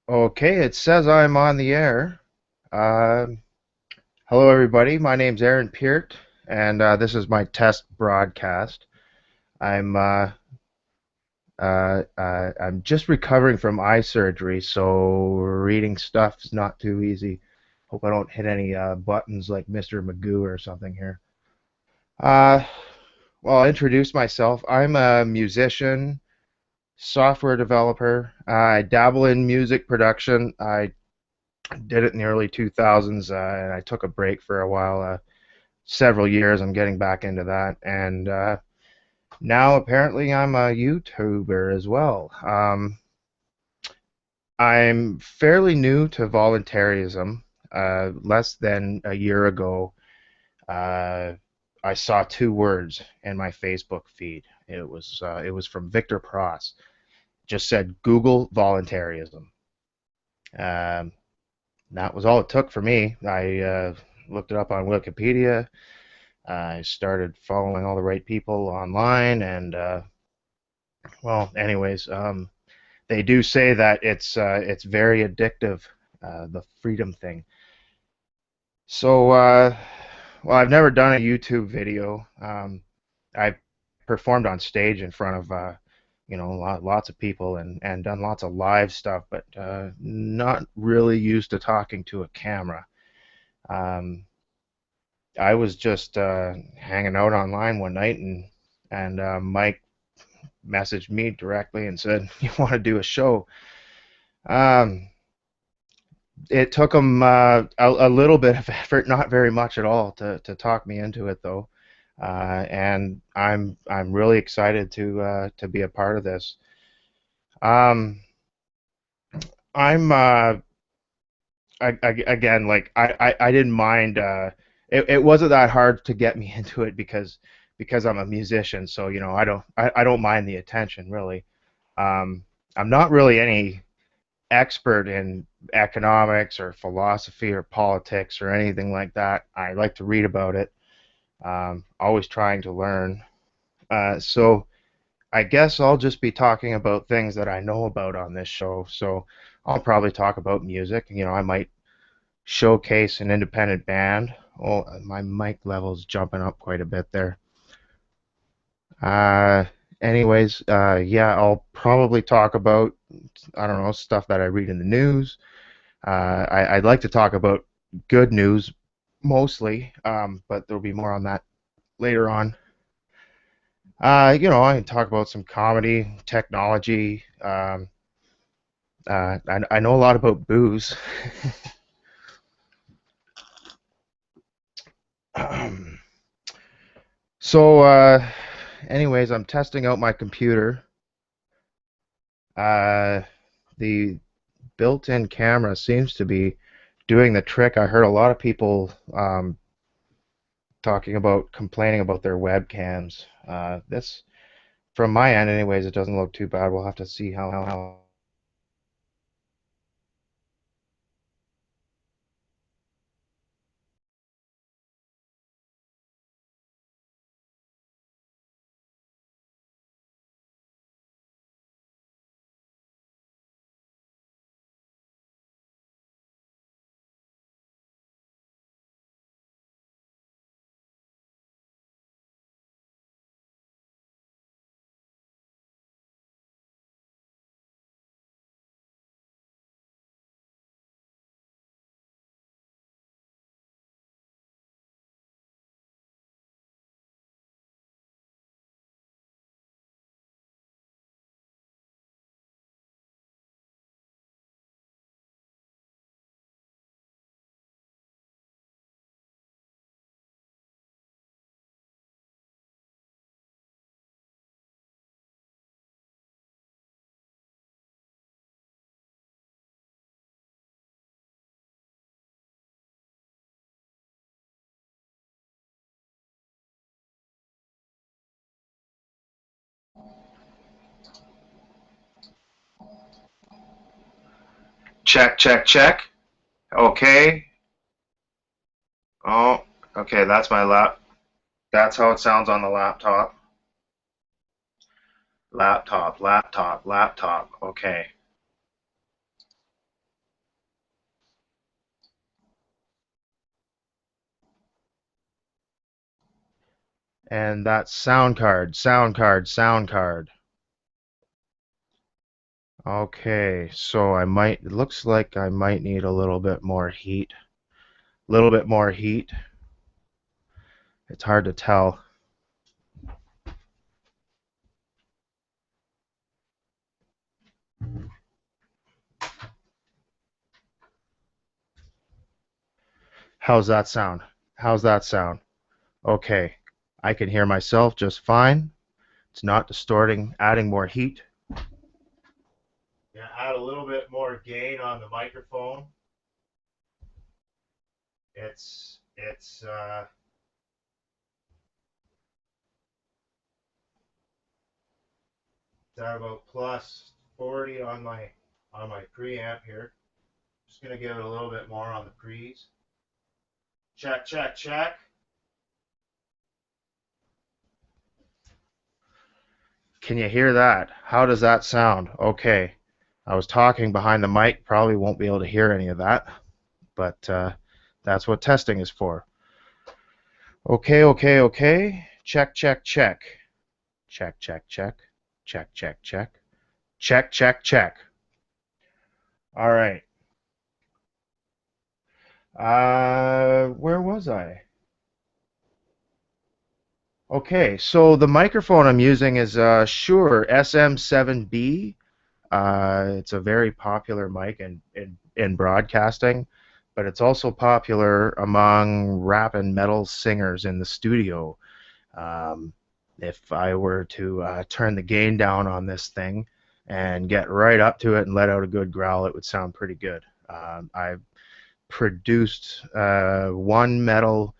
Okay, it says I'm on the air. Um Hello, everybody. My name's Aaron Peart, and this is my test broadcast. I'm I'm just recovering from eye surgery, so reading stuff is not too easy. Hope I don't hit any buttons like Mr. Magoo or something here. Uh, well, I'll introduce myself. I'm a musician, software developer. I dabble in music production. I did it in the early 2000s, and I took a break for a while, several years. I'm getting back into that, and now apparently I'm a YouTuber as well. I'm fairly new to voluntarism. Less than a year ago, uh, I saw two words in my Facebook feed. It was from Victor Pross. Just said Google voluntarism. Um, that was all it took for me. I looked it up on Wikipedia. I started following all the right people online, and well, anyways, they do say that it's very addictive, the freedom thing. So, well, I've never done a YouTube video. I've performed on stage in front of lots of people and done lots of live stuff, but not really used to talking to a camera. Um, I was just hanging out online one night, and Mike messaged me directly and said, "You want to do a show?" Um, it took him a little bit of effort, not very much at all, to talk me into it, though. And I'm really excited to be a part of this. Um, I'm again, like I didn't mind. It wasn't that hard to get me into it because I'm a musician, so I don't mind the attention really. Um, I'm not really any expert in economics or philosophy or politics or anything like that. I like to read about it, always trying to learn. So I guess I'll just be talking about things that I know about on this show. So I'll probably talk about music. I might showcase an independent band. Oh, my mic level's jumping up quite a bit there. Uh, anyways, yeah, I'll probably talk about, I don't know, stuff that I read in the news. I'd like to talk about good news mostly, but there'll be more on that later on. I can talk about some comedy, technology. I know a lot about booze. So, anyways, I'm testing out my computer. Uh, the built-in camera seems to be doing the trick. I heard a lot of people talking about complaining about their webcams. This, from my end, anyways, it doesn't look too bad. We'll have to see how. Check, check, check. Okay. Oh, okay. That's my lap. That's how it sounds on the laptop. Laptop, laptop, laptop. Okay. And that's sound card, sound card, sound card. Okay, so it looks like I might need a little bit more heat. A little bit more heat. It's hard to tell. How's that sound? How's that sound? Okay, I can hear myself just fine. It's not distorting, adding more heat. Yeah, add a little bit more gain on the microphone. It's at about plus 40 on my preamp here. Just gonna give it a little bit more on the pre's. Check, check, check. Can you hear that? How does that sound? Okay. I was talking behind the mic, probably won't be able to hear any of that, but that's what testing is for. Okay, okay, okay. Check, check, check. Check, check, check. Check, check, check. Check, check, check. All right. Where was I? Okay, so the microphone I'm using is Shure SM7B. It's a very popular mic in broadcasting, but it's also popular among rap and metal singers in the studio. Um, if I were to turn the gain down on this thing and get right up to it and let out a good growl, it would sound pretty good. I've produced one metal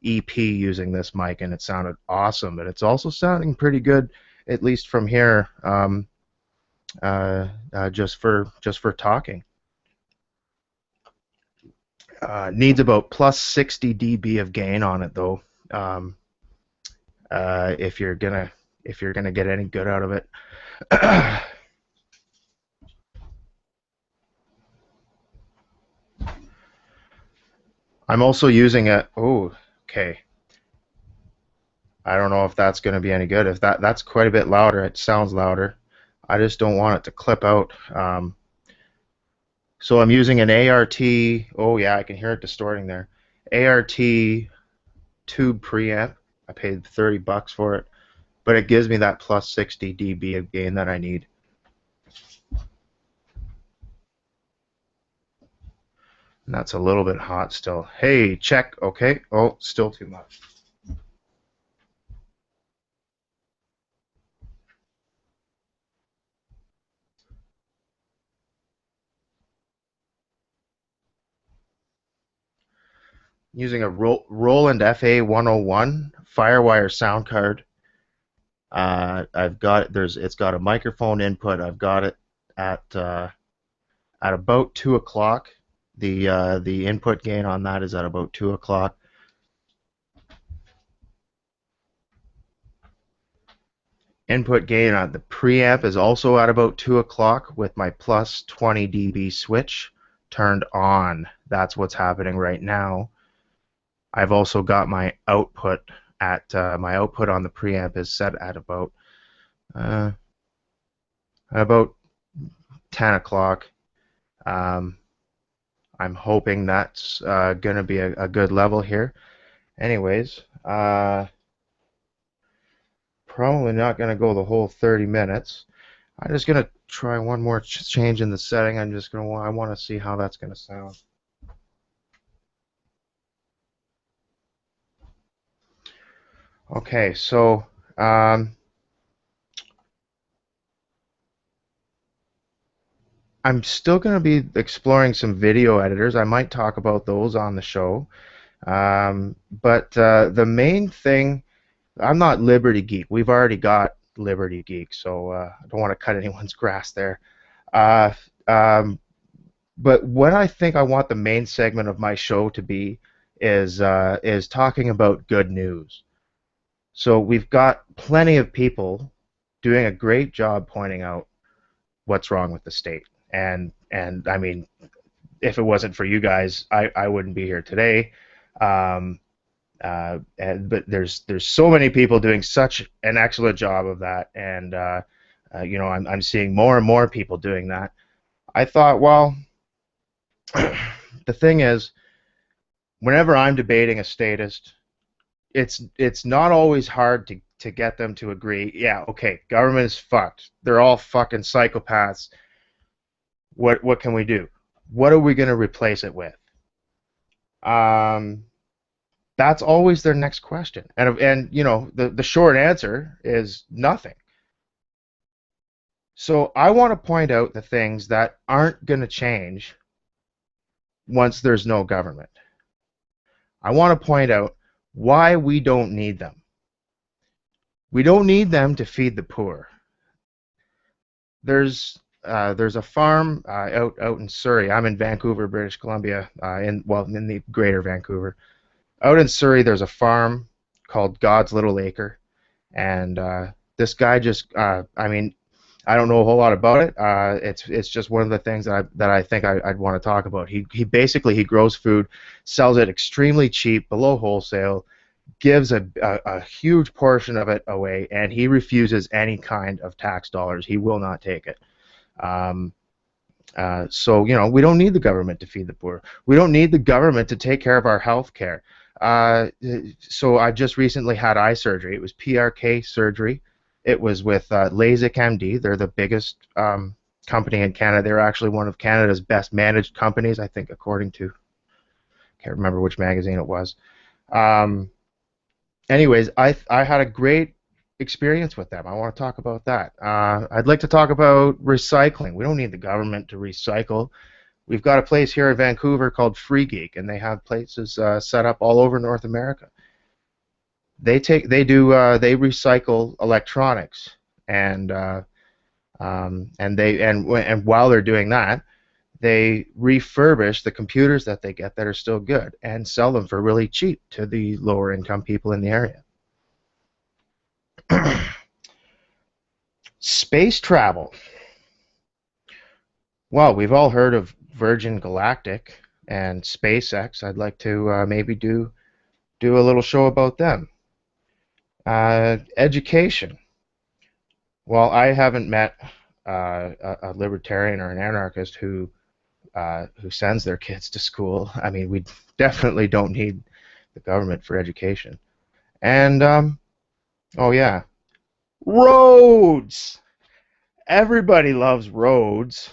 EP using this mic, and it sounded awesome. But it's also sounding pretty good, at least from here, just for talking. Needs about plus 60 dB of gain on it, though. Um, if you're gonna get any good out of it. I'm also using a. Oh, okay. I don't know if that's going to be any good. If that's quite a bit louder, it sounds louder. I just don't want it to clip out. So I'm using an ART. Oh yeah, I can hear it distorting there. ART tube preamp. I paid $30 for it, but it gives me that plus 60 dB of gain that I need. And that's a little bit hot still. Hey, check. Okay. Oh, still too much. Using a Roland FA 101 Firewire sound card. I've got it's got a microphone input. I've got it at at about 2 o'clock. The input gain on that is at about 2 o'clock. Input gain on the preamp is also at about 2 o'clock with my plus 20 dB switch turned on. That's what's happening right now. I've also got my output at my output on the preamp is set at uh, about 10 o'clock. Um, I'm hoping that's going to be a good level here. Anyways, probably not going to go the whole 30 minutes. I'm just going to try one more change in the setting. I want to see how that's going to sound. Okay, so I'm still going to be exploring some video editors. I might talk about those on the show. But the main thing, I'm not Liberty Geek. We've already got Liberty Geek, so I don't want to cut anyone's grass there. Uh, um, but what I think I want the main segment of my show to be is talking about good news. So we've got plenty of people doing a great job pointing out what's wrong with the state. And I mean, if it wasn't for you guys, I wouldn't be here today. Um, But there's so many people doing such an excellent job of that, and I'm seeing more and more people doing that. I thought, well, the thing is, whenever I'm debating a statist, it's not always hard to get them to agree. Yeah, okay, government is fucked. They're all fucking psychopaths. What can we do? What are we going to replace it with? Um, that's always their next question. And the short answer is nothing. So I want to point out the things that aren't going to change once there's no government. I want to point out why we don't need them. We don't need them to feed the poor. There's a farm out in Surrey. I'm in Vancouver, British Columbia, in the Greater Vancouver. Out in Surrey, there's a farm called God's Little Acre, and this guy just, I mean, I don't know a whole lot about it. It's just one of the things that I think I'd want to talk about. He basically he grows food, sells it extremely cheap, below wholesale, gives a huge portion of it away, and he refuses any kind of tax dollars. He will not take it. Um, so we don't need the government to feed the poor. We don't need the government to take care of our health care. So I just recently had eye surgery. It was PRK surgery. It was with LASIK MD. They're the biggest company in Canada. They're actually one of Canada's best managed companies, I think, according to, can't remember which magazine it was. Um, Anyways, I had a great experience with them. I want to talk about that. I'd like to talk about recycling. We don't need the government to recycle. We've got a place here in Vancouver called Free Geek, and they have places set up all over North America. They recycle electronics, and while they're doing that, they refurbish the computers that they get that are still good and sell them for really cheap to the lower income people in the area. Space travel. Well, we've all heard of Virgin Galactic and SpaceX. I'd like to maybe do a little show about them. Education. Well, I haven't met a libertarian or an anarchist who sends their kids to school. I mean, we definitely don't need the government for education. And oh yeah, roads. Everybody loves roads.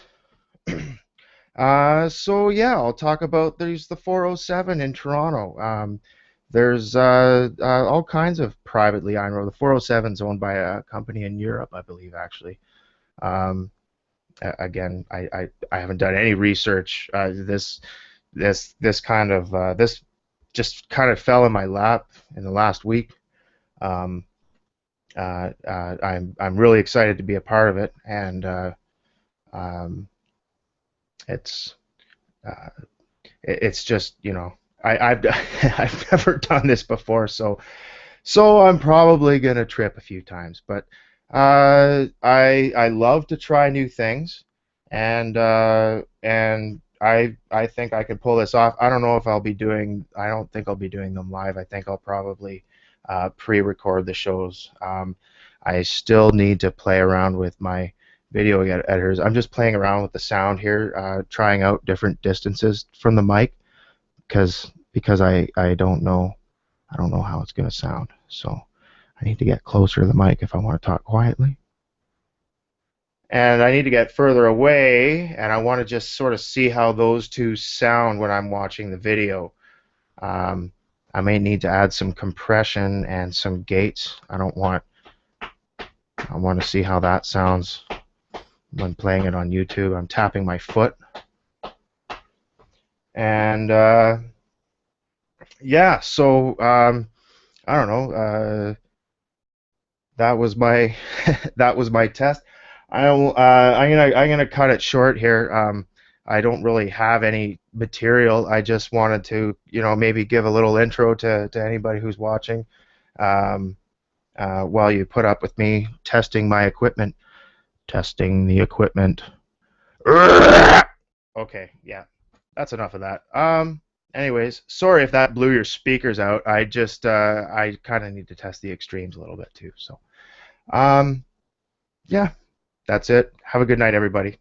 So yeah, I'll talk about there's the 407 in Toronto. There's all kinds of privately owned roads. The 407 is owned by a company in Europe, I believe, actually. Um, Again, I haven't done any research. This just kind of fell in my lap in the last week. Um, I'm really excited to be a part of it, and um, it's uh, it's just I've I've never done this before, so I'm probably gonna trip a few times, but I love to try new things, and I think I can pull this off. I don't know if I'll be doing. I don't think I'll be doing them live. I think I'll probably pre-record the shows. I still need to play around with my video editors. I'm just playing around with the sound here, trying out different distances from the mic, because I don't know how it's gonna sound. So I need to get closer to the mic if I want to talk quietly. And I need to get further away, and I want to just sort of see how those two sound when I'm watching the video. Um, I may need to add some compression and some gates. I want to see how that sounds when playing it on YouTube. I'm tapping my foot. And yeah, so I don't know. That was my that was my test. I'm gonna cut it short here. I don't really have any material. I just wanted to maybe give a little intro to anybody who's watching, um, while you put up with me testing my equipment, testing the equipment. Okay, yeah, that's enough of that. Anyways, sorry if that blew your speakers out. I kind of need to test the extremes a little bit too. So, um, yeah, that's it. Have a good night, everybody.